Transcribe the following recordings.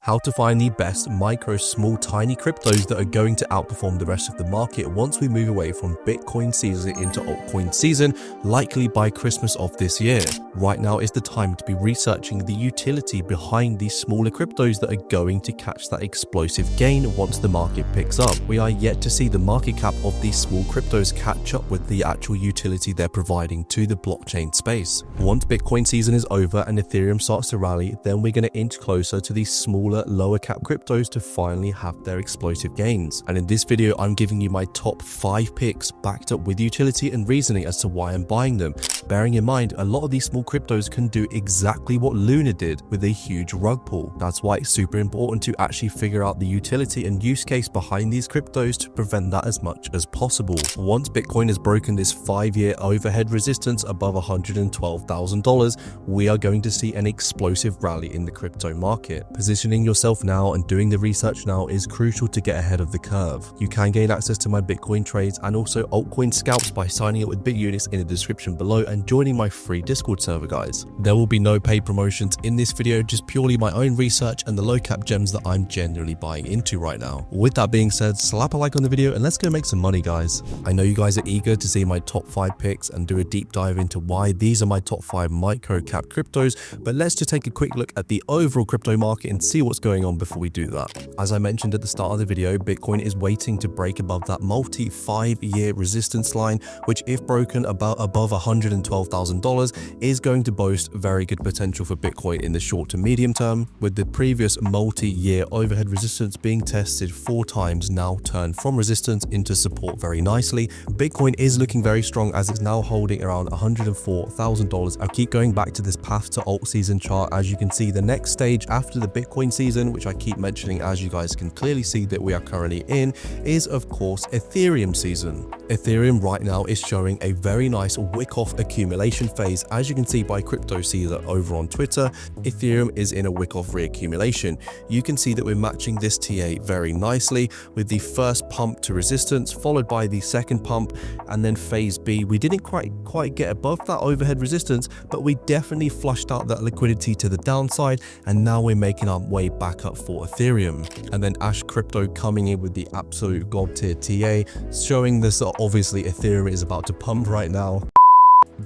How to find the best micro, small, tiny cryptos that are going to outperform the rest of the market once we move away from Bitcoin season into altcoin season, likely by Christmas of this year. Right now is the time to be researching the utility behind these smaller cryptos that are going to catch that explosive gain once the market picks up. We are yet to see the market cap of these small cryptos catch up with the actual utility they're providing to the blockchain space. Once Bitcoin season is over and Ethereum starts to rally, then we're going to inch closer to these smaller, lower cap cryptos to finally have their explosive gains. And in this video, I'm giving you my top 5 picks backed up with utility and reasoning as to why I'm buying them. Bearing in mind, a lot of these small cryptos can do exactly what Luna did with a huge rug pull. That's why it's super important to actually figure out the utility and use case behind these cryptos to prevent that as much as possible. Once Bitcoin has broken this 5-year overhead resistance above $112,000, we are going to see an explosive rally in the crypto market. Positioning yourself now and doing the research now is crucial to get ahead of the curve. You can gain access to my Bitcoin trades and also altcoin scalps by signing up with BitUnits in the description below and joining my free Discord server, guys. There will be no paid promotions in this video, just purely my own research and the low cap gems that I'm generally buying into right now. With that being said, slap a like on the video and let's go make some money, guys. I know you guys are eager to see my top 5 picks and do a deep dive into why these are my top 5 micro cap cryptos, but let's just take a quick look at the overall crypto market and see what's going on before we do that. As I mentioned at the start of the video, Bitcoin is waiting to break above that multi 5-year resistance line, which if broken above $112,000 is going to boast very good potential for Bitcoin in the short to medium term, with the previous multi-year overhead resistance being tested 4 times now turned from resistance into support very nicely. Bitcoin is looking very strong as it's now holding around $104,000. I'll keep going back to this path to alt season chart. As you can see, the next stage after the Bitcoin season, which I keep mentioning as you guys can clearly see that we are currently in, is of course Ethereum season. Ethereum right now is showing a very nice wick-off accumulation phase. As you can see by Crypto Caesar over on Twitter, Ethereum is in a wick-off reaccumulation. You can see that we're matching this TA very nicely with the first pump to resistance, followed by the second pump, and then phase B. We didn't quite get above that overhead resistance, but we definitely flushed out that liquidity to the downside, and now we're making our way back up for Ethereum. And then Ash Crypto coming in with the absolute god tier TA, showing this that obviously Ethereum is about to pump right now.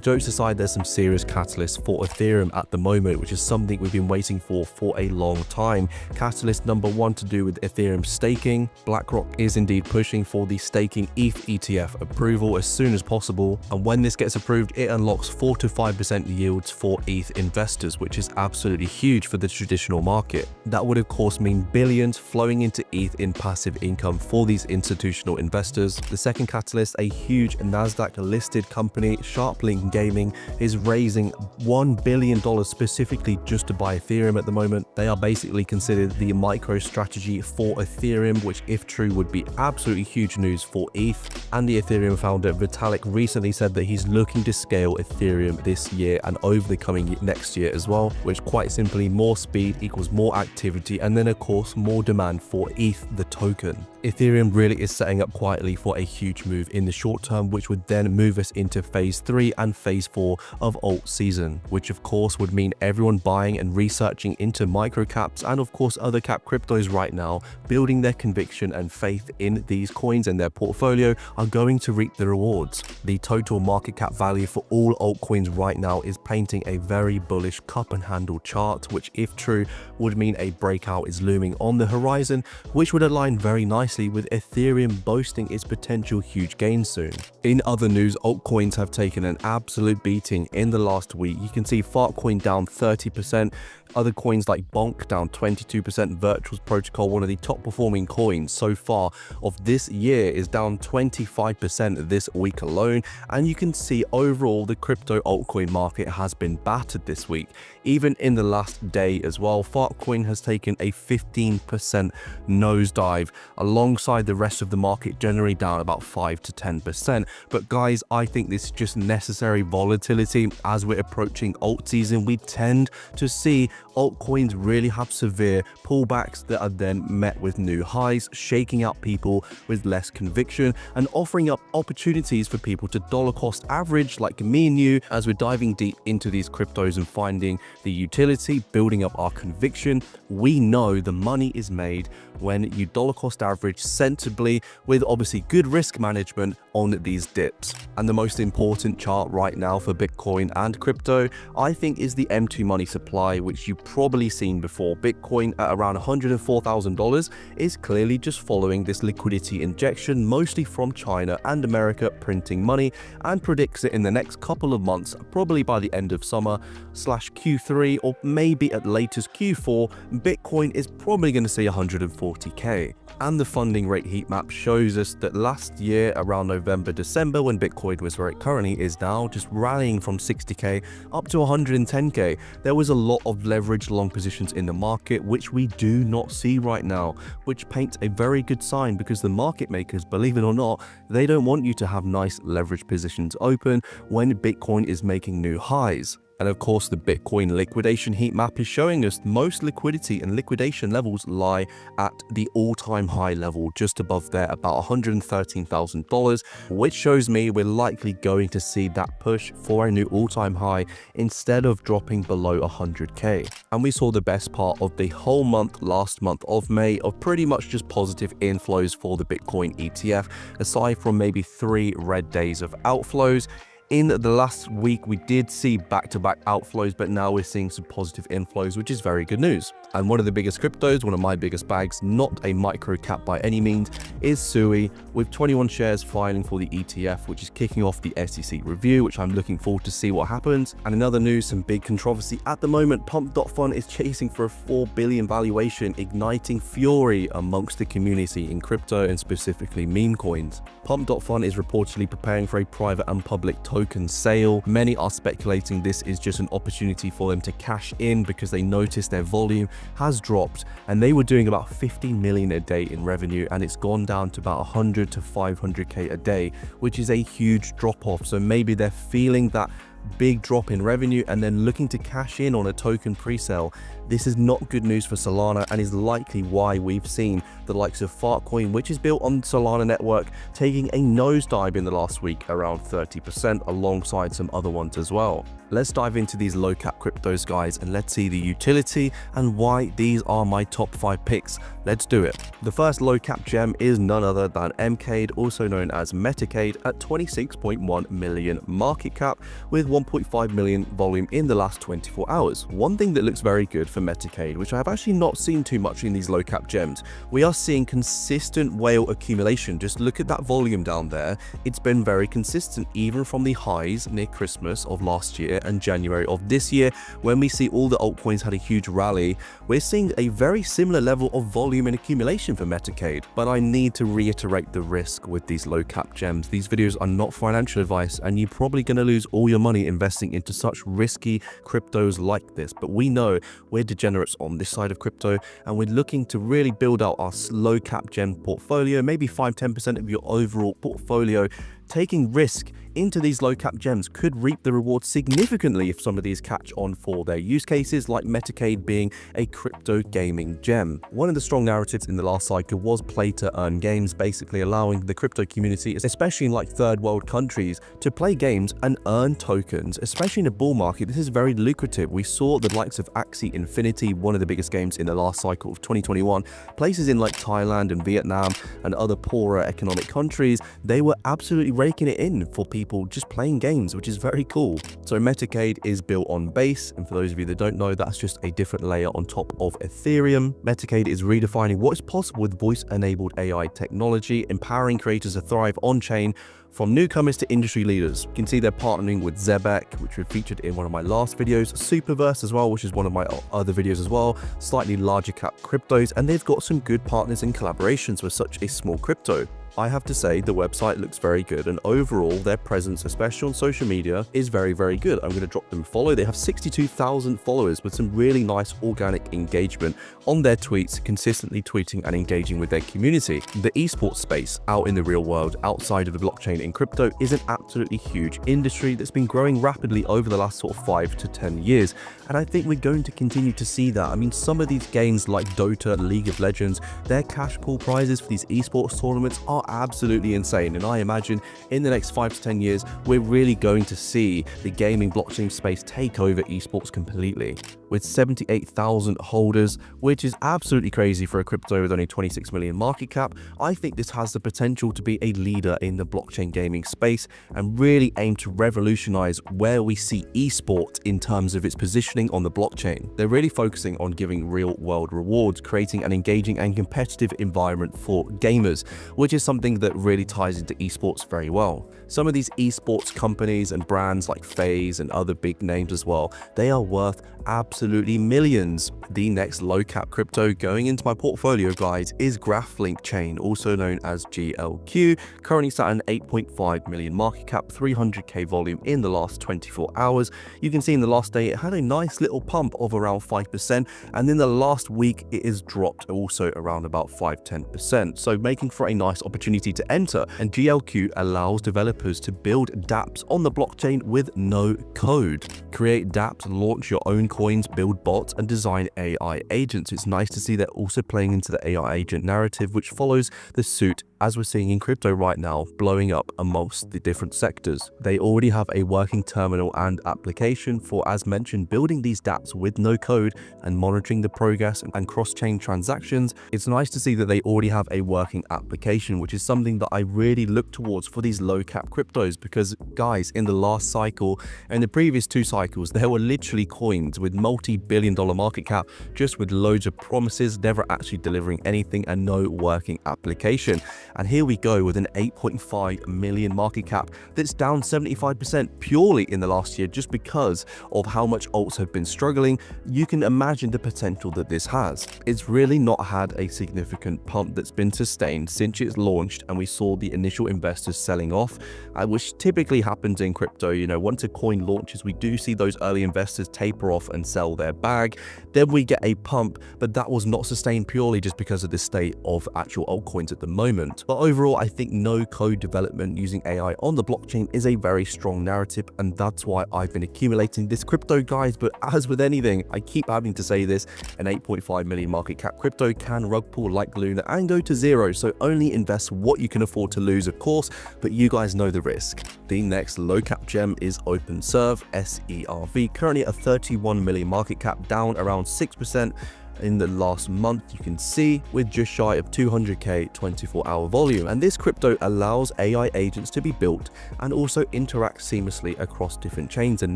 Jokes aside, there's some serious catalysts for Ethereum at the moment, which is something we've been waiting for a long time. Catalyst number 1 to do with Ethereum staking. BlackRock is indeed pushing for the staking ETH ETF approval as soon as possible, and when this gets approved, it unlocks 4 to 5% yields for ETH investors, which is absolutely huge for the traditional market. That would of course mean billions flowing into ETH in passive income for these institutional investors. The second catalyst, a huge Nasdaq listed company, Sharplink Gaming, is raising $1 billion specifically just to buy Ethereum at the moment. They are basically considered the micro strategy for Ethereum, which if true would be absolutely huge news for ETH. And the Ethereum founder Vitalik recently said that he's looking to scale Ethereum this year and over the coming next year as well, which quite simply more speed equals more activity, and then of course more demand for ETH the token. Ethereum really is setting up quietly for a huge move in the short term, which would then move us into phase 3 and phase 4 of alt season, which of course would mean everyone buying and researching into micro caps and of course other cap cryptos right now, building their conviction and faith in these coins and their portfolio, are going to reap the rewards. The total market cap value for all altcoins right now is painting a very bullish cup and handle chart, which if true would mean a breakout is looming on the horizon, which would align very nicely with Ethereum boasting its potential huge gains soon. In other news, altcoins have taken an absolute beating in the last week. You can see Fartcoin down 30%, other coins like Bonk down 22%, Virtual's Protocol, one of the top performing coins so far of this year, is down 25% this week alone. And you can see overall the crypto altcoin market has been battered this week. Even in the last day as well, Fartcoin has taken a 15% nosedive alongside the rest of the market generally down about 5 to 10%. But guys, I think this is just necessary unnecessary volatility as we're approaching alt season, we tend to see altcoins really have severe pullbacks that are then met with new highs, shaking out people with less conviction and offering up opportunities for people to dollar cost average like me and you as we're diving deep into these cryptos and finding the utility, building up our conviction. We know the money is made when you dollar cost average sensibly with obviously good risk management on these dips. And the most important chart right now for Bitcoin and crypto, I think, is the M2 money supply, which you've probably seen before. Bitcoin at around $104,000 is clearly just following this liquidity injection, mostly from China and America printing money, and predicts it in the next couple of months, probably by the end of summer / Q3 or maybe at latest Q4, Bitcoin is probably going to see 140k. And the funding rate heat map shows us that last year around November, December, when Bitcoin was where it currently is now, just rallying from 60k up to 110k, there was a lot of leveraged long positions in the market, which we do not see right now, which paints a very good sign because the market makers, believe it or not, they don't want you to have nice leveraged positions open when Bitcoin is making new highs. And of course, the Bitcoin liquidation heat map is showing us most liquidity and liquidation levels lie at the all-time high level, just above there, about $113,000, which shows me we're likely going to see that push for a new all-time high instead of dropping below 100k. And we saw the best part of the whole month, last month of May, of pretty much just positive inflows for the Bitcoin ETF, aside from maybe 3 red days of outflows. In the last week, we did see back-to-back outflows, but now we're seeing some positive inflows, which is very good news. And one of the biggest cryptos, one of my biggest bags, not a micro cap by any means, is Sui, with 21 shares filing for the ETF, which is kicking off the SEC review, which I'm looking forward to see what happens. And in other news, some big controversy at the moment, Pump.Fun is chasing for a 4 billion valuation, igniting fury amongst the community in crypto and specifically meme coins. Pump.Fun is reportedly preparing for a private and public token sale. Many are speculating this is just an opportunity for them to cash in because they noticed their volume has dropped and they were doing about 15 million a day in revenue and it's gone down to about 100 to 500k a day, which is a huge drop off. So maybe they're feeling that big drop in revenue and then looking to cash in on a token pre-sale. This is not good news for Solana and is likely why we've seen the likes of Fartcoin, which is built on Solana network, taking a nosedive in the last week, around 30%, alongside some other ones as well. Let's dive into these low cap cryptos, guys, and let's see the utility and why these are my top 5 picks. Let's do it. The first low cap gem is none other than MCADE, also known as Metacade, at 26.1 million market cap with 1.5 million volume in the last 24 hours. One thing that looks very good for Metacade, which I have actually not seen too much in these low cap gems, we are seeing consistent whale accumulation. Just look at that volume down there. It's been very consistent even from the highs near Christmas of last year and January of this year. When we see all the altcoins had a huge rally, we're seeing a very similar level of volume and accumulation for Metacade. But I need to reiterate the risk with these low cap gems. These videos are not financial advice and you're probably going to lose all your money investing into such risky cryptos like this. But we know we're degenerates on this side of crypto and we're looking to really build out our low cap gem portfolio, maybe 5-10% of your overall portfolio. Taking risk into these low cap gems could reap the reward significantly if some of these catch on for their use cases, like Metacade being a crypto gaming gem. One of the strong narratives in the last cycle was play to earn games, basically allowing the crypto community, especially in like third world countries, to play games and earn tokens, especially in a bull market. This is very lucrative. We saw the likes of Axie Infinity, one of the biggest games in the last cycle of 2021, places in like Thailand and Vietnam and other poorer economic countries, they were absolutely raking it in for people just playing games, which is very cool. So Metacade is built on Base, and for those of you that don't know, that's just a different layer on top of Ethereum. Metacade is redefining what is possible with voice-enabled AI technology, empowering creators to thrive on-chain, from newcomers to industry leaders. You can see they're partnering with Zebek, which we featured in one of my last videos, Superverse as well, which is one of my other videos as well, slightly larger cap cryptos, and they've got some good partners and collaborations with such a small crypto. I have to say the website looks very good, and overall their presence, especially on social media, is very, very good. I'm going to drop them a follow. They have 62,000 followers with some really nice organic engagement on their tweets, consistently tweeting and engaging with their community. The esports space out in the real world, outside of the blockchain in crypto, is an absolutely huge industry that's been growing rapidly over the last sort of 5 to 10 years. And I think we're going to continue to see that. I mean, some of these games like Dota, League of Legends, their cash pool prizes for these esports tournaments are absolutely insane. And I imagine in the next 5 to 10 years, we're really going to see the gaming blockchain space take over esports completely. With 78,000 holders, which is absolutely crazy for a crypto with only 26 million market cap, I think this has the potential to be a leader in the blockchain gaming space and really aim to revolutionize where we see esport in terms of its positioning on the blockchain. They're really focusing on giving real-world rewards, creating an engaging and competitive environment for gamers, which is something that really ties into esports very well. Some of these esports companies and brands like FaZe and other big names as well, they are worth absolutely millions. The next low-cap crypto going into my portfolio, guys, is GraphLink Chain, also known as GLQ, currently sat at an 8.5 million market cap, 300k volume in the last 24 hours. You can see in the last day it had a nice little pump of around 5%, and in the last week it is dropped also around about 5-10%, so making for a nice opportunity to enter. And GLQ allows developers to build dApps on the blockchain with no code. Create dApps, launch your own coins, build bots, and design AI agents. It's nice to see they're also playing into the AI agent narrative, which follows the suit as we're seeing in crypto right now, blowing up amongst the different sectors. They already have a working terminal and application for, as mentioned, building these dApps with no code and monitoring the progress and cross-chain transactions. It's nice to see that they already have a working application, which is something that I really look towards for these low-cap cryptos, because guys, in the last cycle and the previous 2 cycles, there were literally coins with multi-billion-dollar market cap, just with loads of promises, never actually delivering anything and no working application. And here we go with an 8.5 million market cap that's down 75% purely in the last year, just because of how much alts have been struggling. You can imagine the potential that this has. It's really not had a significant pump that's been sustained since it's launched, and we saw the initial investors selling off, which typically happens in crypto. You know, once a coin launches, we do see those early investors taper off and sell their bag. Then we get a pump, but that was not sustained purely just because of the state of actual altcoins at the moment. But overall, I think no code development using AI on the blockchain is a very strong narrative, and that's why I've been accumulating this crypto, guys. But as with anything, I keep having to say this, an 8.5 million market cap crypto can rug pull like Luna and go to zero, so only invest what you can afford to lose, of course, but you guys know the risk. The next low cap gem is OpenServe, SERV, currently at a 31 million market cap, down around 6% in the last month, you can see, with just shy of 200k 24-hour volume. And this crypto allows AI agents to be built and also interact seamlessly across different chains and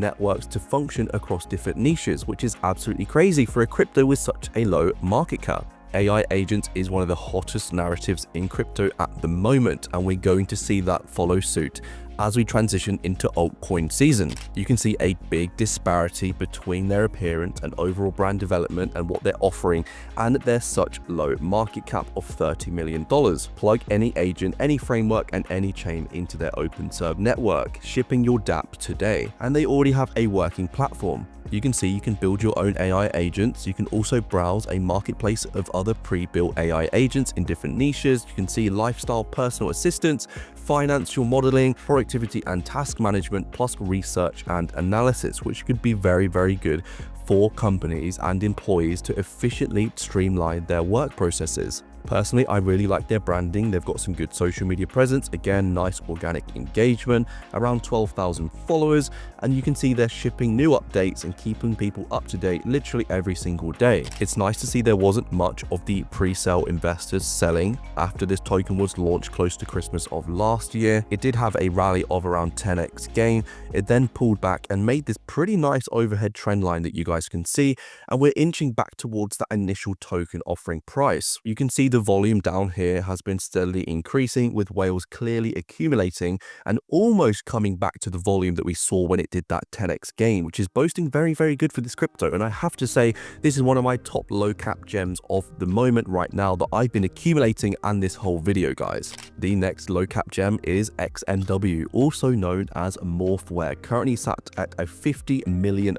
networks to function across different niches, which is absolutely crazy for a crypto with such a low market cap. AI agents is one of the hottest narratives in crypto at the moment, and we're going to see that follow suit as we transition into altcoin season. You can see a big disparity between their appearance and overall brand development and what they're offering, and their such low market cap of $30 million. Plug any agent, any framework, and any chain into their OpenServe network, shipping your dApp today, and they already have a working platform. You can see you can build your own AI agents. You can also browse a marketplace of other pre-built AI agents in different niches. You can see lifestyle, personal assistance, financial modeling, productivity and task management, plus research and analysis, which could be very, very good for companies and employees to efficiently streamline their work processes. Personally, I really like their branding. They've got some good social media presence. Again, nice organic engagement, around 12,000 followers, and you can see they're shipping new updates and keeping people up to date literally every single day. It's nice to see there wasn't much of the pre-sale investors selling after this token was launched close to Christmas of last year. It did have a rally of around 10x gain. It then pulled back and made this pretty nice overhead trend line that you guys can see, and we're inching back towards that initial token offering price. You can see the volume down here has been steadily increasing, with whales clearly accumulating and almost coming back to the volume that we saw when it did that 10x gain, which is boasting very, very good for this crypto. And I have to say, this is one of my top low cap gems of the moment right now that I've been accumulating and this whole video, guys. The next low cap gem is XNW, also known as Morphware, currently sat at a $50 million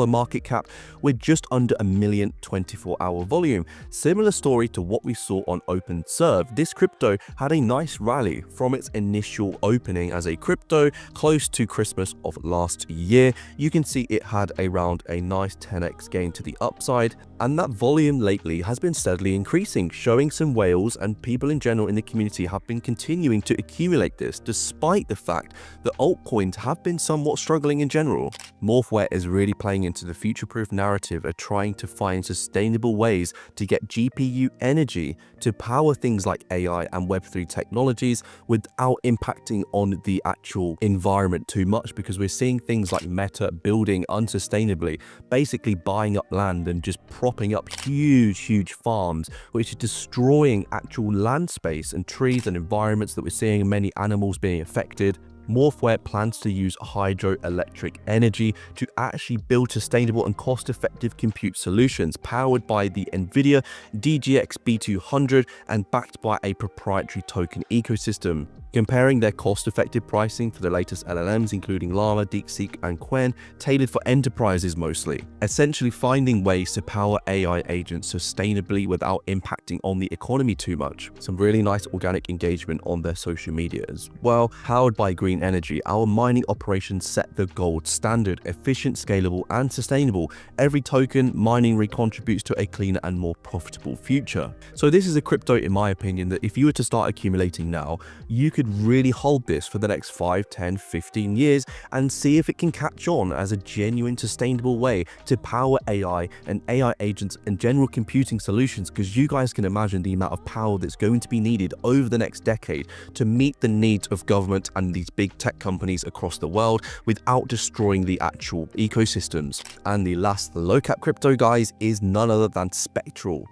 market cap with just under a million 24-hour volume. Similar story to what we saw on OpenServe. This crypto had a nice rally from its initial opening as a crypto close to Christmas of last year. You can see it had around a nice 10x gain to the upside, and that volume lately has been steadily increasing, showing some whales and people in general in the community have been continuing to accumulate this despite the fact that altcoins have been somewhat struggling in general. Morphware is really playing into the future-proof narrative of trying to find sustainable ways to get GPU energy to power things like AI and Web3 technologies without impacting on the actual environment too much, because we're seeing things like Meta building unsustainably, basically buying up land and just propping up huge farms, which is destroying actual land space and trees and environments that we're seeing many animals being affected. Morphware plans to use hydroelectric energy to actually build sustainable and cost-effective compute solutions powered by the NVIDIA DGX B200 and backed by a proprietary token ecosystem. Comparing their cost-effective pricing for the latest LLMs, including Llama, DeepSeek, and Qwen, tailored for enterprises mostly, essentially finding ways to power AI agents sustainably without impacting on the economy too much. Some really nice organic engagement on their social media as well. Powered by green energy, our mining operations set the gold standard: efficient, scalable, and sustainable. Every token mining recontributes to a cleaner and more profitable future. So this is a crypto, in my opinion, that if you were to start accumulating now, you could really hold this for the next 5, 10, 15 years and see if it can catch on as a genuine sustainable way to power AI and AI agents and general computing solutions, because you guys can imagine the amount of power that's going to be needed over the next decade to meet the needs of government and these big tech companies across the world without destroying the actual ecosystems. And the last low cap crypto, guys, is none other than Spectral.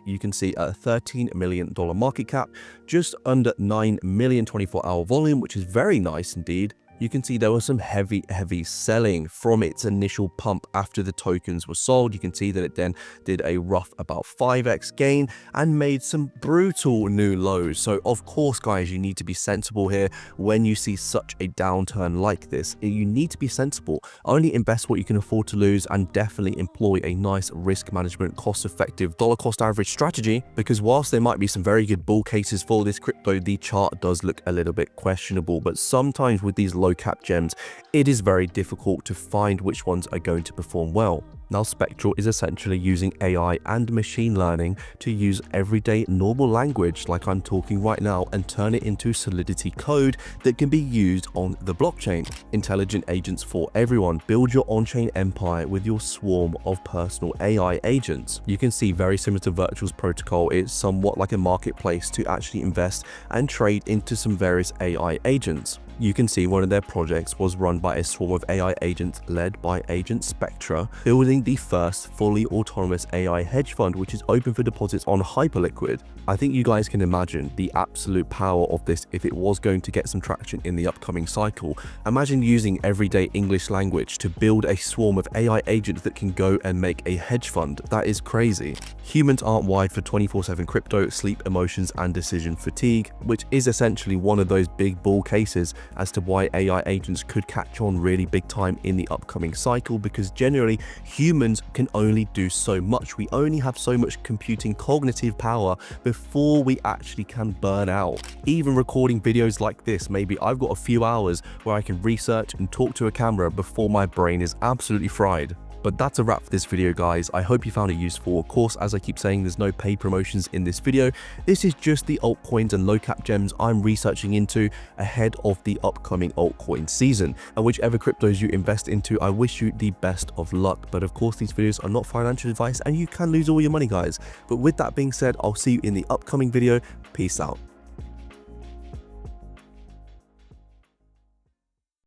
You can see a $13 million market cap, just under 9 million 24-hour volume, which is very nice indeed. You can see there was some heavy selling from its initial pump after the tokens were sold. You can see that it then did a rough about 5x gain and made some brutal new lows. So of course, guys, you need to be sensible here when you see such a downturn like this. You need to be sensible. Only invest what you can afford to lose, and definitely employ a nice risk management, cost-effective dollar cost average strategy, because whilst there might be some very good bull cases for this crypto, the chart does look a little bit questionable. But sometimes with these low cap gems, it is very difficult to find which ones are going to perform well. Now, Spectral is essentially using AI and machine learning to use everyday normal language like I'm talking right now and turn it into Solidity code that can be used on the blockchain. Intelligent agents for everyone. Build your on-chain empire with your swarm of personal AI agents. You can see very similar to Virtual's protocol, it's somewhat like a marketplace to actually invest and trade into some various AI agents. You can see one of their projects was run by a swarm of AI agents led by Agent Spectra, building the first fully autonomous AI hedge fund, which is open for deposits on Hyperliquid. I think you guys can imagine the absolute power of this if it was going to get some traction in the upcoming cycle. Imagine using everyday English language to build a swarm of AI agents that can go and make a hedge fund. That is crazy. Humans aren't wired for 24/7 crypto, sleep, emotions, and decision fatigue, which is essentially one of those big bull cases as to why AI agents could catch on really big time in the upcoming cycle, because generally humans can only do so much. We only have so much computing cognitive power before we actually can burn out. Even recording videos like this, maybe I've got a few hours where I can research and talk to a camera before my brain is absolutely fried. But that's a wrap for this video, guys. I hope you found it useful. Of course, as I keep saying, there's no paid promotions in this video. This is just the altcoins and low cap gems I'm researching into ahead of the upcoming altcoin season. And whichever cryptos you invest into, I wish you the best of luck. But of course, these videos are not financial advice and you can lose all your money, guys. But with that being said, I'll see you in the upcoming video. Peace out.